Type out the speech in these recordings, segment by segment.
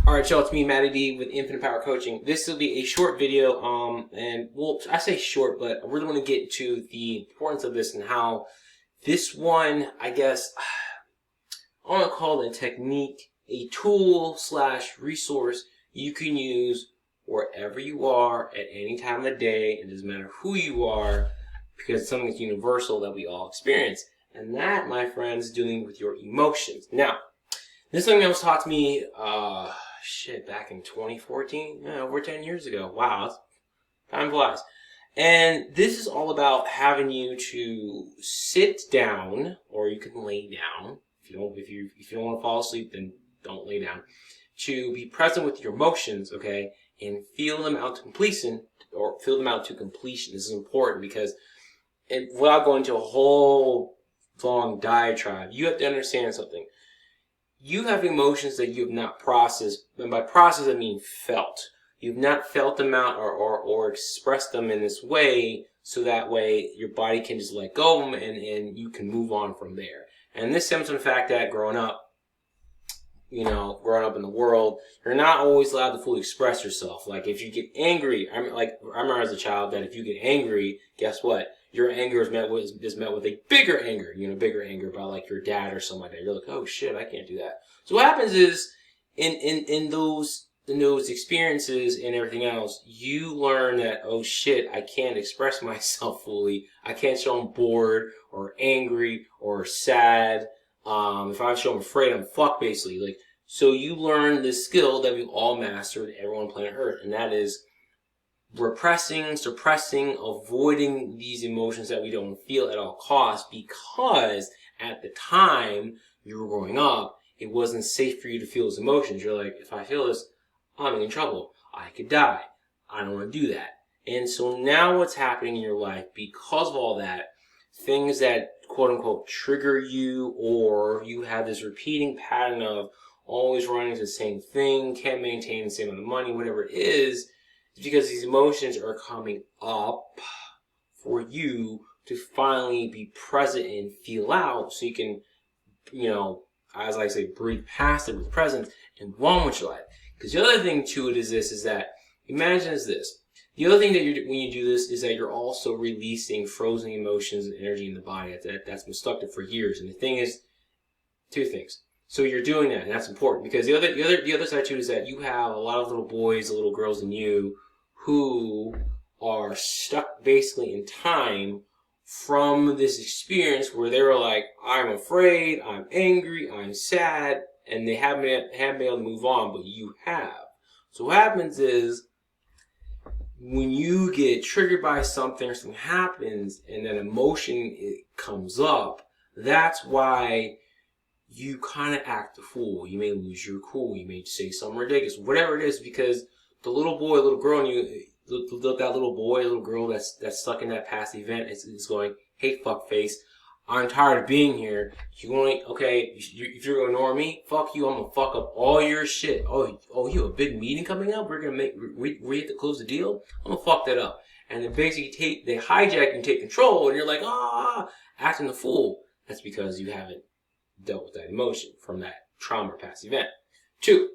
Alright, y'all, it's me, Matty D, with Infinite Power Coaching. This will be a short video, and, well, I say short, but I really want to get to the importance of this and how this one, I guess, I want to call it a technique, a tool / resource you can use wherever you are at any time of the day. It doesn't matter who you are, because it's something that's universal that we all experience. And that, my friends, is dealing with your emotions. Now, this is something that was taught to me, back in 2014, over 10 years ago. Wow, time flies. And this is all about having you to sit down, or you can lay down. If you don't want to fall asleep, then don't lay down. To be present with your emotions, okay, and feel them out to completion, This is important because, without going to a whole long diatribe, you have to understand something. You have emotions that you have not processed, and by process I mean felt. You've not felt them out or expressed them in this way, so that way your body can just let go of them and you can move on from there. And this stems from the fact that growing up in the world, you're not always allowed to fully express yourself. Like if you get angry, I remember as a child that if you get angry, guess what? Your anger is met with a bigger anger, bigger anger about like your dad or something like that. You're like, oh shit, I can't do that. So what happens is, in those experiences and everything else, you learn that, oh shit, I can't express myself fully. I can't show I'm bored or angry or sad. If I show I'm afraid, I'm fucked basically. So you learn this skill that we've all mastered, everyone on planet Earth, and that is repressing, suppressing, avoiding these emotions that we don't feel at all costs, because at the time you were growing up, it wasn't safe for you to feel those emotions. You're like, if I feel this, I'm in trouble. I could die. I don't want to do that. And so now what's happening in your life, because of all that, things that quote unquote trigger you, or you have this repeating pattern of always running to the same thing, can't maintain the same amount of money, whatever it is, because these emotions are coming up for you to finally be present and feel out, so you can, as I say, breathe past it with presence and go on with your life. Because the other thing to it is that, imagine this. The other thing that when you do this is that you're also releasing frozen emotions and energy in the body that's been stuck there for years. And the thing is, two things. So you're doing that, and that's important, because the other side too is that you have a lot of little boys, little girls in you who are stuck basically in time from this experience where they were like, I'm afraid, I'm angry, I'm sad, and they haven't been able to move on, but you have. So what happens is, when you get triggered by something or something happens and that emotion comes up, that's why you kind of act a fool. You may lose your cool. You may say something ridiculous, whatever it is, because the little boy, little girl in you, that little boy, little girl that's stuck in that past event is going, hey, fuckface, I'm tired of being here. If you're gonna ignore me, fuck you. I'm gonna fuck up all your shit. Oh, you have a big meeting coming up? We have to close the deal? I'm gonna fuck that up. And then basically they hijack and take control, and you're like, acting the fool. That's because you haven't dealt with that emotion from that trauma or past event. 2,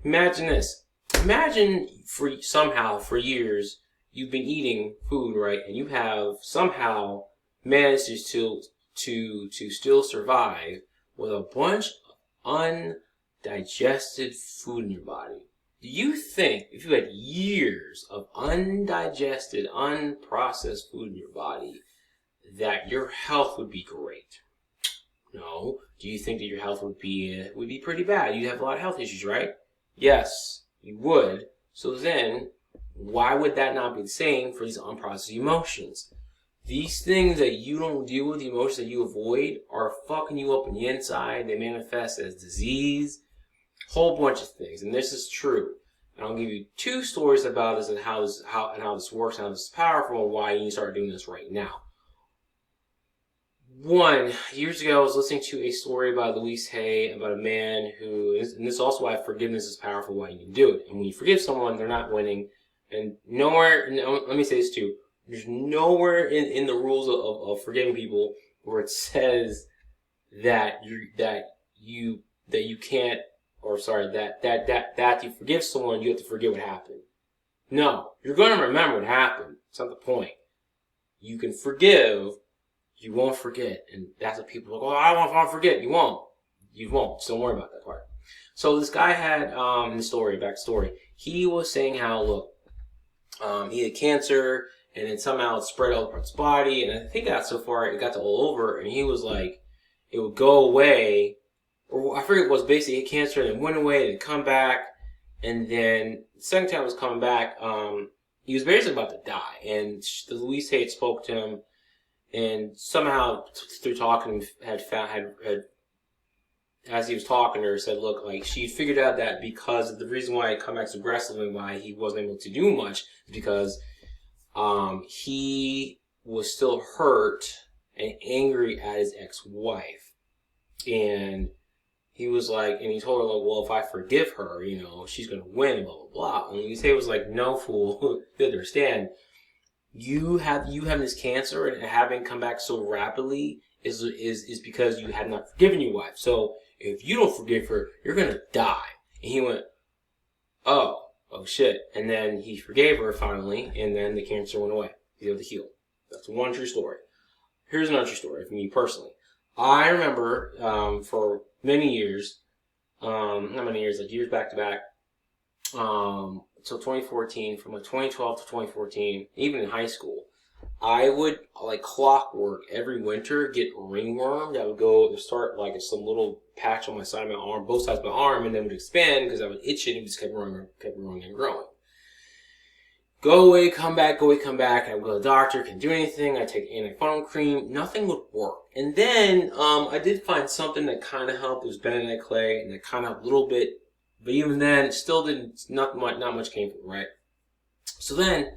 imagine this. Imagine for years you've been eating food, right? And you have somehow managed to still survive with a bunch of undigested food in your body. Do you think if you had years of undigested, unprocessed food in your body, that your health would be great? No. Do you think that your health would be pretty bad? You'd have a lot of health issues, right? Yes, you would. So then, why would that not be the same for these unprocessed emotions? These things that you don't deal with, the emotions that you avoid, are fucking you up on the inside. They manifest as disease, whole bunch of things. And this is true. And I'll give you 2 stories about this and how this works, and how this is powerful, and why you need to start doing this right now. 1, years ago, I was listening to a story by Louise Hay about a man and this is also why forgiveness is powerful, why you need to do it. And when you forgive someone, they're not winning. And let me say this too, there's nowhere in the rules of forgiving people where it says that you can't that you forgive someone, you have to forget what happened. No, you're going to remember what happened. It's not the point. You can forgive, you won't forget. And that's what people are like, oh, I want to forget. You won't. You won't. So don't worry about that part. So this guy had, backstory. He was saying how, look, he had cancer, and then somehow it spread all across his body, and I think that so far it got to all over, and he was like, it would go away, or I forget what it was, basically he had cancer, and it went away, and it come back, and then the second time it was coming back, he was basically about to die, and the Louise Hay spoke to him, and somehow through talking had as he was talking to her, said, look, like, she figured out that because the reason why he come back so aggressively, why he wasn't able to do much, is because he was still hurt and angry at his ex-wife. And he was like, and he told her, like, well, if I forgive her, you know, she's going to win, blah, blah, blah. And Louise Hay was like, no, fool, you understand. You having this cancer and having come back so rapidly is because you have not forgiven your wife. So if you don't forgive her, you're going to die. And he went, oh shit. And then he forgave her finally, and then the cancer went away. He's able to heal. That's one true story. Here's another true story for me personally. I remember for many years, not many years, like years back to back, until 2014, from like 2012 to 2014, even in high school, I would, like clockwork, every winter get ringworm that would go start like some little patch on my side of my arm, both sides of my arm, and then would expand because I would itch it and just kept growing and growing. Go away, come back, go away, come back. I would go to the doctor, can't do anything. I take antifungal cream, nothing would work. And then I did find something that kind of helped. It was bentonite clay, and it kind of helped a little bit. But even then, it still didn't, not much came from it, right? So then,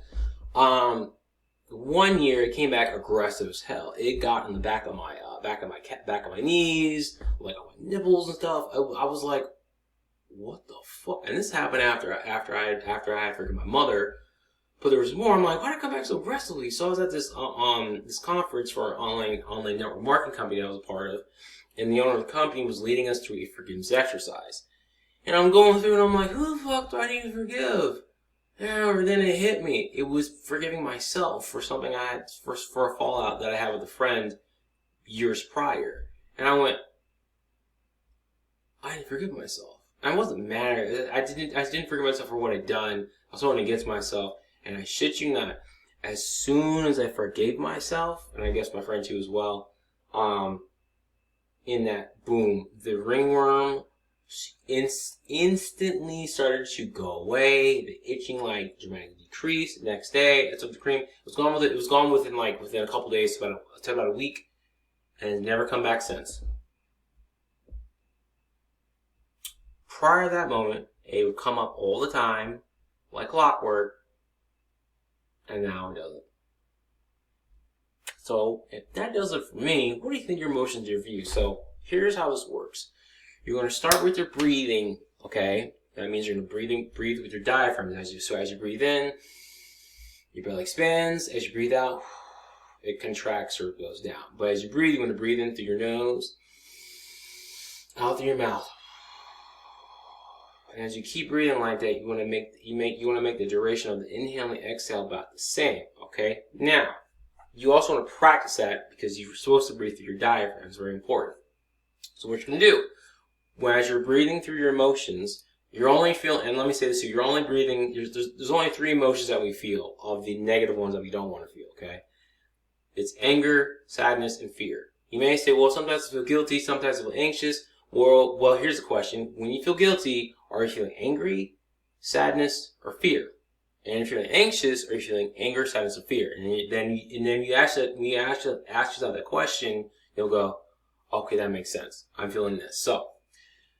1 year it came back aggressive as hell. It got in the back of my knees, like on my nipples and stuff. I was like, what the fuck? And this happened after I had forgiven my mother. But there was more. I'm like, why did it come back so aggressively? So I was at this this conference for an online network marketing company that I was a part of, and the owner of the company was leading us through a forgiveness exercise. And I'm going through, and I'm like, who the fuck do I need to forgive? And then it hit me. It was forgiving myself for something I had, for a fallout that I had with a friend years prior. And I went, I didn't forgive myself. I wasn't mad. I didn't forgive myself for what I'd done. I was holding against myself. And I shit you not, as soon as I forgave myself, and I guess my friend too as well, in that, boom, the ringworm instantly started to go away. The itching like dramatically decreased. The next day, I took the cream. It was gone within a couple days, to about a week, and it's never come back since. Prior to that moment, it would come up all the time, like clockwork, and now it doesn't. So, if that does it for me, what do you think your emotions are for you? So, here's how this works. You're going to start with your breathing, okay? That means you're going to breathe with your diaphragm. So as you breathe in, your belly expands. As you breathe out, it contracts or it goes down. But as you breathe, you want to breathe in through your nose, out through your mouth. And as you keep breathing like that, you want to make the duration of the inhale and the exhale about the same. Okay. Now, you also want to practice that because you're supposed to breathe through your diaphragm. It's very important. So what you're going to do, as you're breathing through your emotions, you're only feeling. And let me say this: you're only breathing. There's only 3 emotions that we feel of the negative ones that we don't want to feel. Okay. It's anger, sadness, and fear. You may say, well, sometimes I feel guilty, sometimes I feel anxious. Well, here's the question: when you feel guilty, are you feeling angry, sadness, or fear? And if you're feeling anxious, are you feeling anger, sadness, or fear? And then you ask yourself that question, you'll go, okay, that makes sense. I'm feeling this.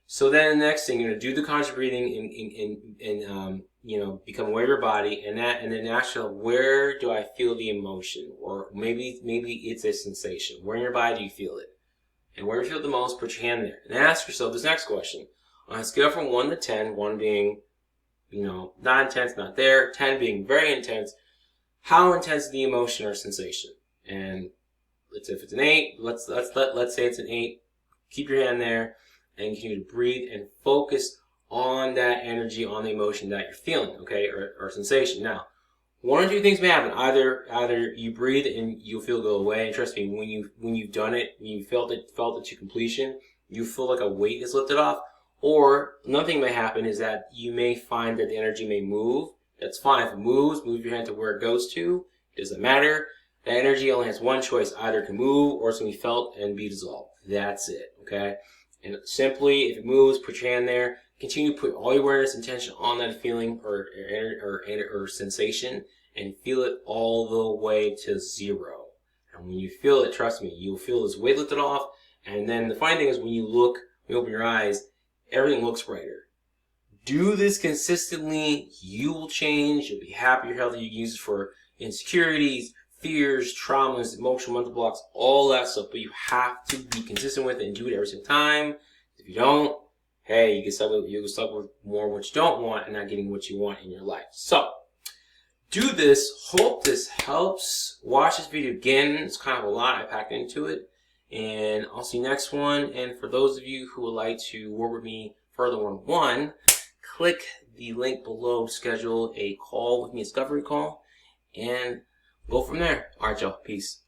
So then the next thing, you're gonna do the conscious breathing and become aware of your body, and then ask yourself, where do I feel the emotion? Or maybe it's a sensation. Where in your body do you feel it? And where you feel it the most, put your hand there. And ask yourself this next question. On a scale from 1 to 10, 1 being, not intense, not there, 10 being very intense, how intense is the emotion or sensation? And if it's an 8, let's say it's an 8, keep your hand there, and continue to breathe and focus on that energy, on the emotion that you're feeling, okay, or sensation. Now, one or two things may happen. Either you breathe and you'll feel it go away. And trust me, when you've done it, you felt it to completion, you feel like a weight is lifted off. Or another thing may happen is that you may find that the energy may move. That's fine. If it moves, move your hand to where it goes to. It doesn't matter. That energy only has one choice. Either it can move or it's going to be felt and be dissolved. That's it, okay? And simply, if it moves, put your hand there. Continue to put all your awareness and attention on that feeling or sensation and feel it all the way to zero. And when you feel it, trust me, you'll feel this weight lifted off. And then the funny thing is when you open your eyes, everything looks brighter. Do this consistently. You will change. You'll be happier, healthier. You can use it for insecurities, fears, traumas, emotional mental blocks, all that stuff. But you have to be consistent with it and do it every single time. If you don't, hey, you get stuck with more what you don't want and not getting what you want in your life. So, do this. Hope this helps. Watch this video again. It's kind of a lot I packed into it. And I'll see you next one. And for those of you who would like to work with me further one-on-one, click the link below to schedule a call with me, a discovery call, and go from there. All right, y'all. Peace.